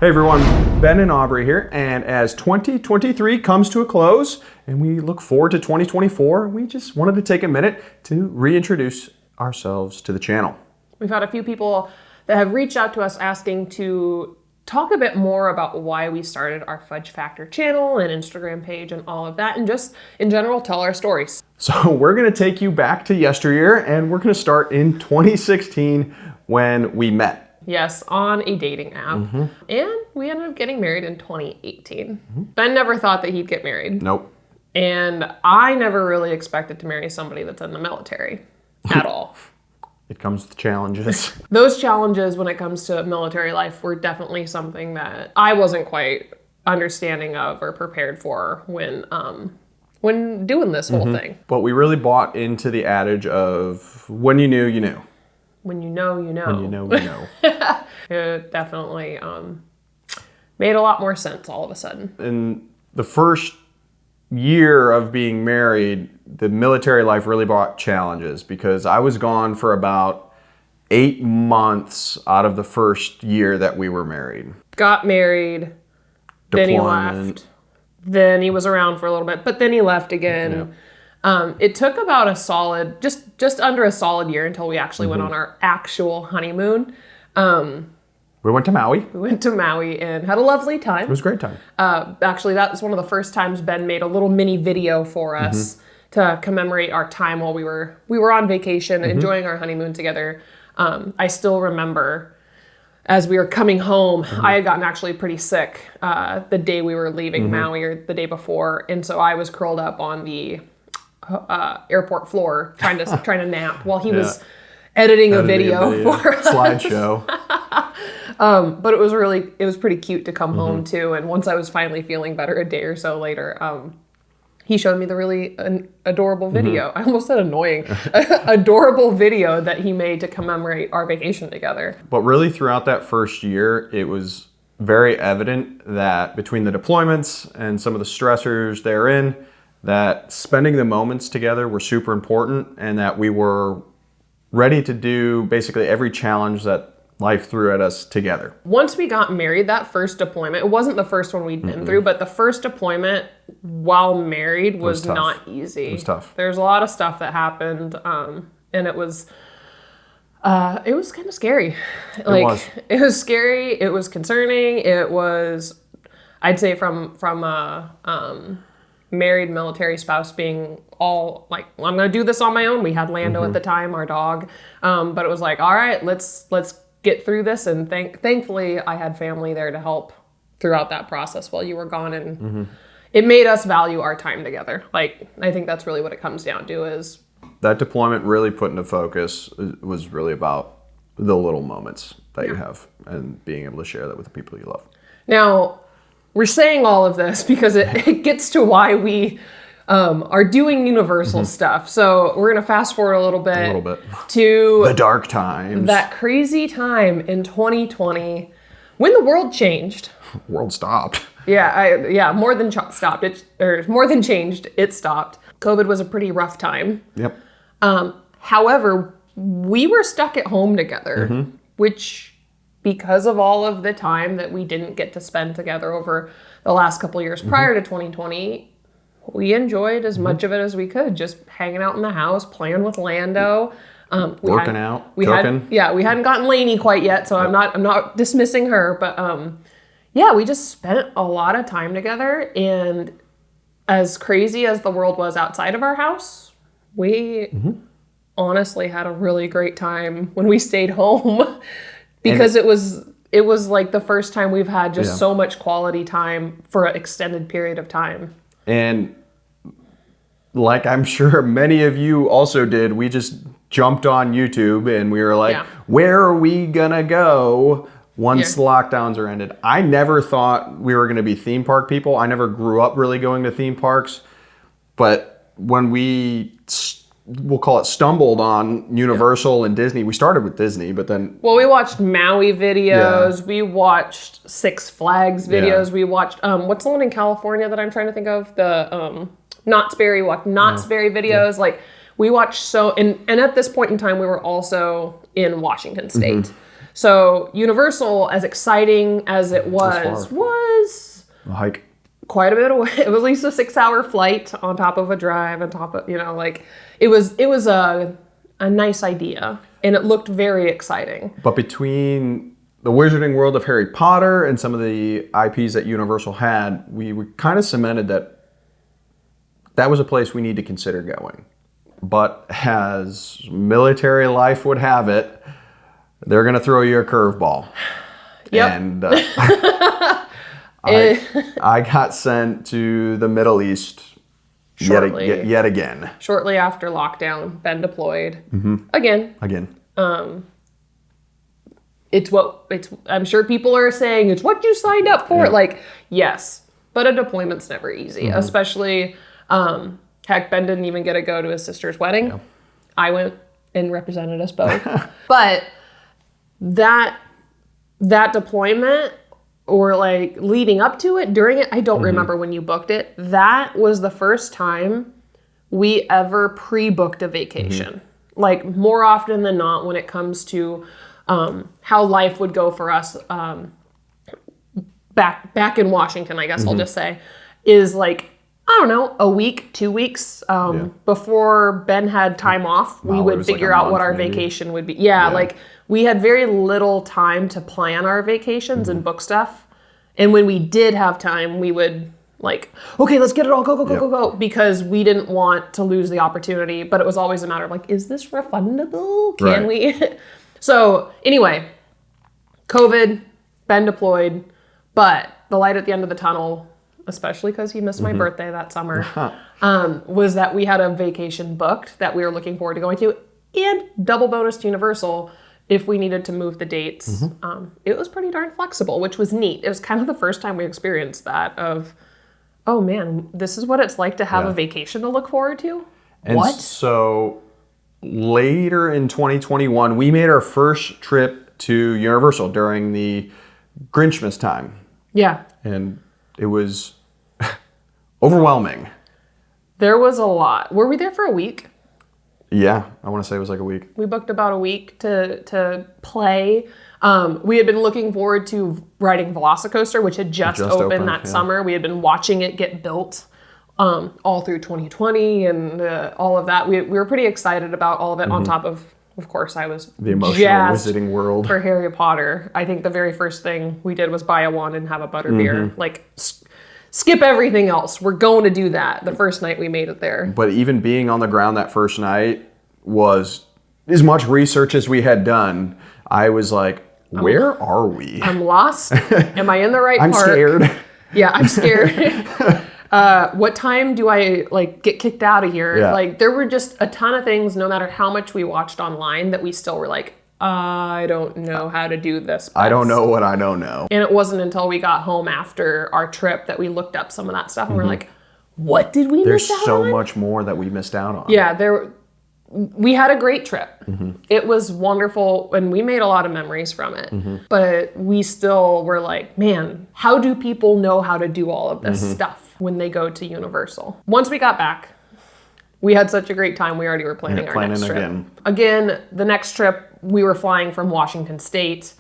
Hey everyone, Ben and Aubrey here, and as 2023 comes to a close and we look forward to 2024, we just wanted to take a minute to reintroduce ourselves to the channel. We've had a few people that have reached out to us asking to talk a bit more about why we started our Fudge Factor channel and Instagram page and all of that, and just in general tell our stories. So we're going to take you back to yesteryear, and we're going to start in 2016 when we met. Yes, on a dating app. And we ended up getting married in 2018. Ben never thought that he'd get married. Nope. And I never really expected to marry somebody that's in the military at all. It comes with challenges. Those challenges when it comes to military life were definitely something that I wasn't quite understanding of or prepared for when doing this whole thing. But we really bought into the adage of when you knew, you knew. When you know, you know. When you know, you know. It definitely made a lot more sense all of a sudden. In the first year of being married, the military life really brought challenges because I was gone for about 8 months out of the first year that we were married. Got married, then he left. Then he was around for a little bit, but then he left again. Yeah. It took about a solid, just under a solid year until we actually went on our actual honeymoon. We went to Maui. We went to Maui and had a lovely time. It was a great time. Actually, that was one of the first times Ben made a little mini video for us to commemorate our time while we were on vacation, enjoying our honeymoon together. I still remember as we were coming home, I had gotten actually pretty sick the day we were leaving Maui or the day before, and so I was curled up on the airport floor trying to nap while he was editing a video for us. Slideshow. But it was pretty cute to come home too. And once I was finally feeling better a day or so later, he showed me the really adorable video. I almost said annoying. Adorable video that he made to commemorate our vacation together. But really throughout that first year, it was very evident that between the deployments and some of the stressors therein, that spending the moments together were super important and that we were ready to do basically every challenge that life threw at us together. Once we got married, that first deployment, it wasn't the first one we'd been through, but the first deployment while married was not easy. It was tough. There's a lot of stuff that happened, and it was kind of scary. It was scary. It was concerning. It was, I'd say from a married military spouse being all like, well, I'm going to do this on my own. We had Lando at the time, our dog. But it was like, all right, let's get through this. And thankfully I had family there to help throughout that process while you were gone. And it made us value our time together. Like, I think that's really what it comes down to is. That deployment really put into focus was really about the little moments that you have and being able to share that with the people you love. Now, we're saying all of this because it gets to why we are doing universal stuff. So we're going to fast forward a little bit to the dark times. That crazy time in 2020 when the world changed. World stopped. More than stopped. More than changed. It stopped. COVID was a pretty rough time. Yep. However, we were stuck at home together, which, because of all of the time that we didn't get to spend together over the last couple of years prior to 2020, we enjoyed as much of it as we could, just hanging out in the house, playing with Lando, working out, cooking. We hadn't gotten Lainey quite yet, so I'm not dismissing her, but we just spent a lot of time together. And as crazy as the world was outside of our house, we honestly had a really great time when we stayed home. Because it was like the first time we've had just so much quality time for an extended period of time. And like I'm sure many of you also did, we just jumped on YouTube and we were like, where are we gonna go once the lockdowns are ended? I never thought we were gonna be theme park people. I never grew up really going to theme parks. But when we'll call it stumbled on Universal and Disney. We started with Disney, but then... Well, we watched Maui videos. We watched Six Flags videos. We watched, what's the one in California that I'm trying to think of? The Knott's Berry videos. Like, we watched and at this point in time, we were also in Washington State. So Universal, as exciting as it was a hike. Quite a bit away. It was at least a 6-hour flight on top of a drive, on top of, like, it was a nice idea, and it looked very exciting. But between the Wizarding World of Harry Potter and some of the IPs that Universal had, we kind of cemented that was a place we need to consider going. But as military life would have it, they're going to throw you a curveball. Yep. And I got sent to the Middle East yet again. Shortly after lockdown, Ben deployed. Again. I'm sure people are saying it's what you signed up for. Yeah. Like, yes, but a deployment's never easy, especially, heck, Ben didn't even get to go to his sister's wedding. Yeah. I went and represented us both. But that deployment, or like leading up to it, during it, I don't remember when you booked it. That was the first time we ever pre-booked a vacation. Like, more often than not, when it comes to how life would go for us back in Washington, I guess I'll just say, is like, I don't know, a week, 2 weeks before Ben had time off, we would figure out what our vacation would be. Yeah, like, we had very little time to plan our vacations and book stuff. And when we did have time, we would like, okay, let's get it all, go, because we didn't want to lose the opportunity. But it was always a matter of like, is this refundable? Can we? So anyway, COVID, Ben deployed, but the light at the end of the tunnel, especially because he missed my birthday that summer, was that we had a vacation booked that we were looking forward to going to, and double bonus to Universal if we needed to move the dates. It was pretty darn flexible, which was neat. It was kind of the first time we experienced that of, oh man, this is what it's like to have a vacation to look forward to? And what? So later in 2021, we made our first trip to Universal during the Grinchmas time. Yeah. And it was overwhelming. There was a lot. Were we there for a week? Yeah, I want to say it was like a week. We booked about a week to play. We had been looking forward to riding Velocicoaster, which had just opened that summer. We had been watching it get built all through 2020 and all of that. We were pretty excited about all of it, on top of course, I was the emotional Wizarding World for Harry Potter. I think the very first thing we did was buy a wand and have a butterbeer. Like, skip everything else. We're going to do that the first night we made it there. But even being on the ground that first night was as much research as we had done. I was like, where are we? I'm lost. Am I in the right I'm park? Scared. Yeah, I'm scared. What time do I get kicked out of here? Yeah. Like, there were just a ton of things, no matter how much we watched online, that we still were like, I don't know how to do this best. I don't know what I don't know. And it wasn't until we got home after our trip that we looked up some of that stuff and we're like, what did we miss out on? There's so much more that we missed out on. Yeah, we had a great trip. It was wonderful, and we made a lot of memories from it. But we still were like, man, how do people know how to do all of this stuff when they go to Universal? Once we got back, we had such a great time, we already were planning our next trip. Again, the next trip, we were flying from Washington State.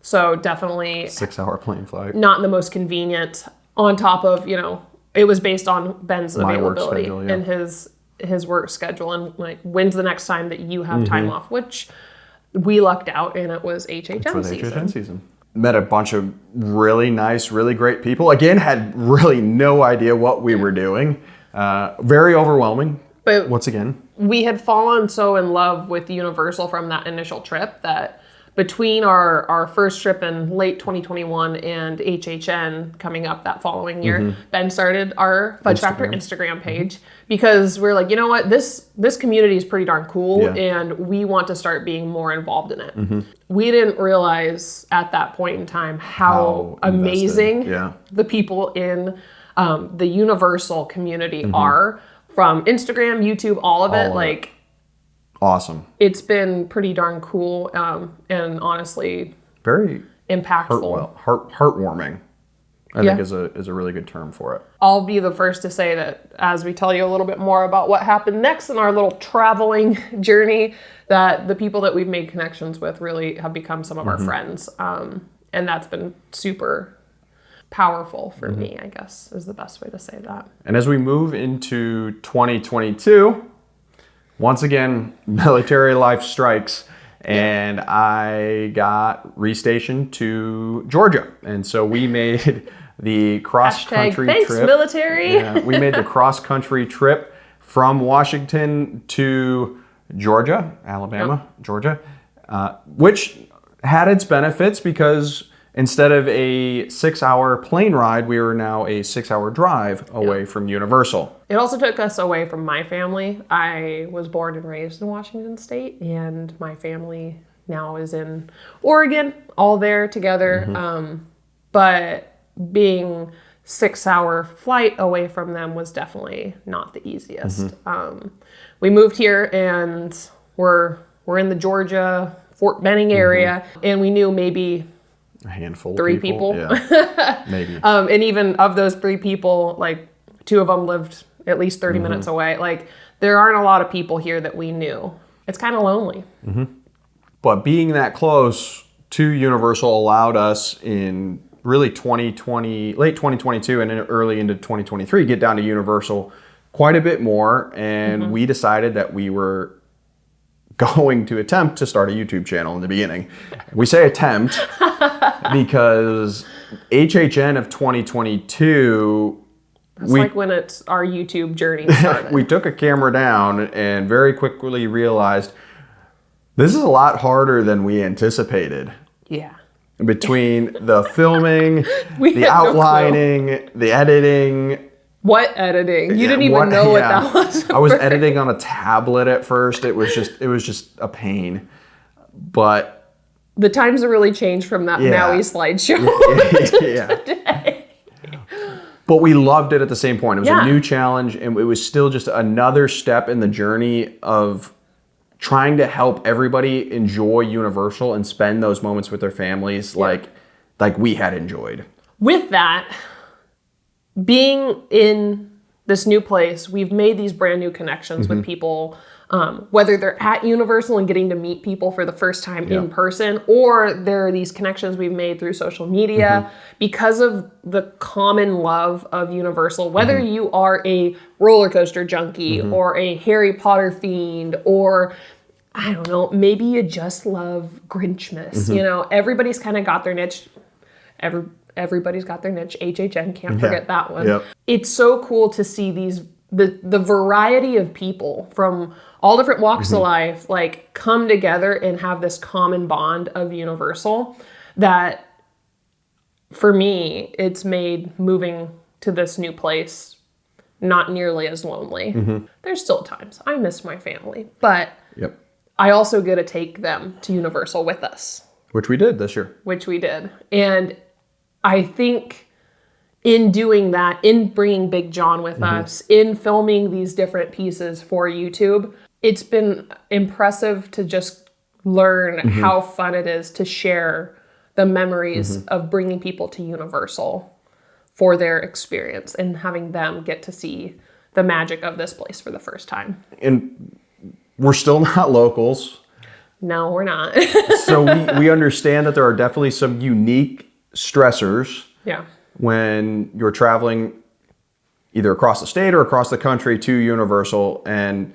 So definitely 6-hour plane flight. Not the most convenient, on top of, it was based on Ben's availability and his work schedule, and like, when's the next time that you have time off, which we lucked out, and it was HHN season. Met a bunch of really nice, really great people. Again, had really no idea what we were doing. Very overwhelming. But once again, we had fallen so in love with Universal from that initial trip that between our first trip in late 2021 and HHN coming up that following year, Ben started our Fudge Factor Instagram page, because we're like, you know what, this community is pretty darn cool, and we want to start being more involved in it. We didn't realize at that point in time how amazing the people in the Universal community are, from Instagram, YouTube, all of it. Awesome. It's been pretty darn cool, and honestly, very impactful. Heartwarming. I think is a really good term for it. I'll be the first to say that as we tell you a little bit more about what happened next in our little traveling journey, that the people that we've made connections with really have become some of our friends. And that's been super powerful for me, I guess, is the best way to say that. And as we move into 2022, once again, military life strikes, and I got restationed to Georgia. And so we made the cross-country Thanks, trip. military. Yeah, we made the cross-country trip from Washington to Georgia, Alabama, Georgia, which had its benefits because instead of a 6-hour plane ride, we were now a 6-hour drive away from Universal. It also took us away from my family. I was born and raised in Washington State, and my family now is in Oregon, all there together. But being 6-hour flight away from them was definitely not the easiest. We moved here and we're in the Georgia, Fort Benning area, and we knew maybe a handful 3 of people. Yeah, maybe. And even of those 3 people, like 2 of them lived at least 30 minutes away. Like there aren't a lot of people here that we knew. It's kind of lonely. But being that close to Universal allowed us in really late 2022 and early into 2023, get down to Universal quite a bit more. And we decided that we were going to attempt to start a YouTube channel in the beginning. We say attempt because HHN of 2022... It's like when it's our YouTube journey started. We took a camera down and very quickly realized this is a lot harder than we anticipated. Yeah. Between the filming, the outlining, the editing. What editing? You didn't even know what that was. I was editing on a tablet at first. It was just a pain. But the times have really changed from that Maui slideshow to today. But we loved it at the same point. It was a new challenge, and it was still just another step in the journey of trying to help everybody enjoy Universal and spend those moments with their families like we had enjoyed. With that, being in this new place, we've made these brand new connections with people, whether they're at Universal and getting to meet people for the first time in person, or there are these connections we've made through social media because of the common love of Universal, whether you are a roller coaster junkie or a Harry Potter fiend, or I don't know, maybe you just love Grinchmas. You know, everybody's kind of got their niche. Everybody's got their niche. HHN, can't forget that one. Yep. It's so cool to see the variety of people from all different walks of life like come together and have this common bond of Universal that for me, it's made moving to this new place not nearly as lonely. There's still times I miss my family, but I also get to take them to Universal with us. Which we did this year. Which we did. And I think in doing that, in bringing Big John with us, in filming these different pieces for YouTube, it's been impressive to just learn how fun it is to share the memories of bringing people to Universal for their experience and having them get to see the magic of this place for the first time. And we're still not locals. No, we're not. So we understand that there are definitely some unique stressors when you're traveling either across the state or across the country to Universal, and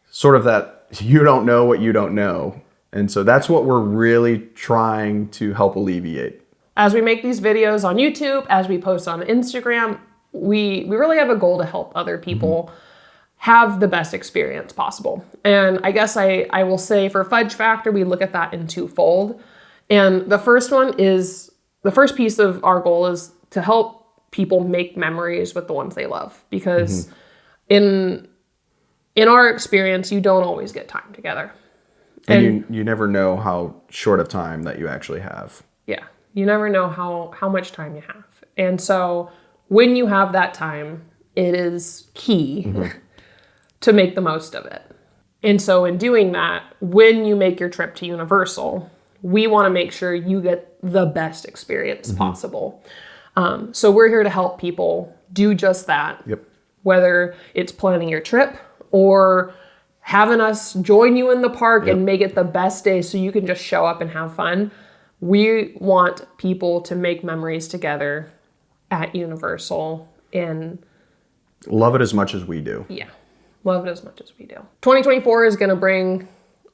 sort of that you don't know what you don't know. And so that's what we're really trying to help alleviate. As we make these videos on YouTube, as we post on Instagram, we really have a goal to help other people have the best experience possible. And I guess I will say for Fudge Factor, we look at that in twofold. And the first piece of our goal is to help people make memories with the ones they love. Because in our experience, you don't always get time together. And you never know how short of time that you actually have. Yeah, you never know how much time you have. And so when you have that time, it is key to make the most of it. And so in doing that, when you make your trip to Universal, we want to make sure you get the best experience possible. So we're here to help people do just that. Yep. Whether it's planning your trip or having us join you in the park and make it the best day so you can just show up and have fun. We want people to make memories together at Universal and love it as much as we do. Yeah, love it as much as we do. 2024 is going to bring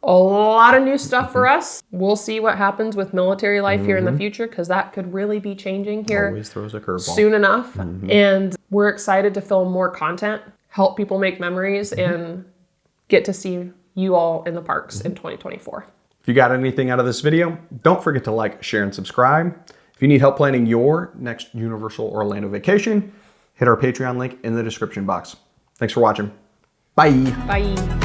a lot of new stuff for us. We'll see what happens with military life here in the future, because that could really be changing here Always throws a curveball. soon enough. And we're excited to film more content, help people make memories, and get to see you all in the parks in 2024. If you got anything out of this video, don't forget to like, share, and subscribe. If you need help planning your next Universal Orlando vacation, hit our Patreon link in the description box. Thanks for watching. Bye. Bye.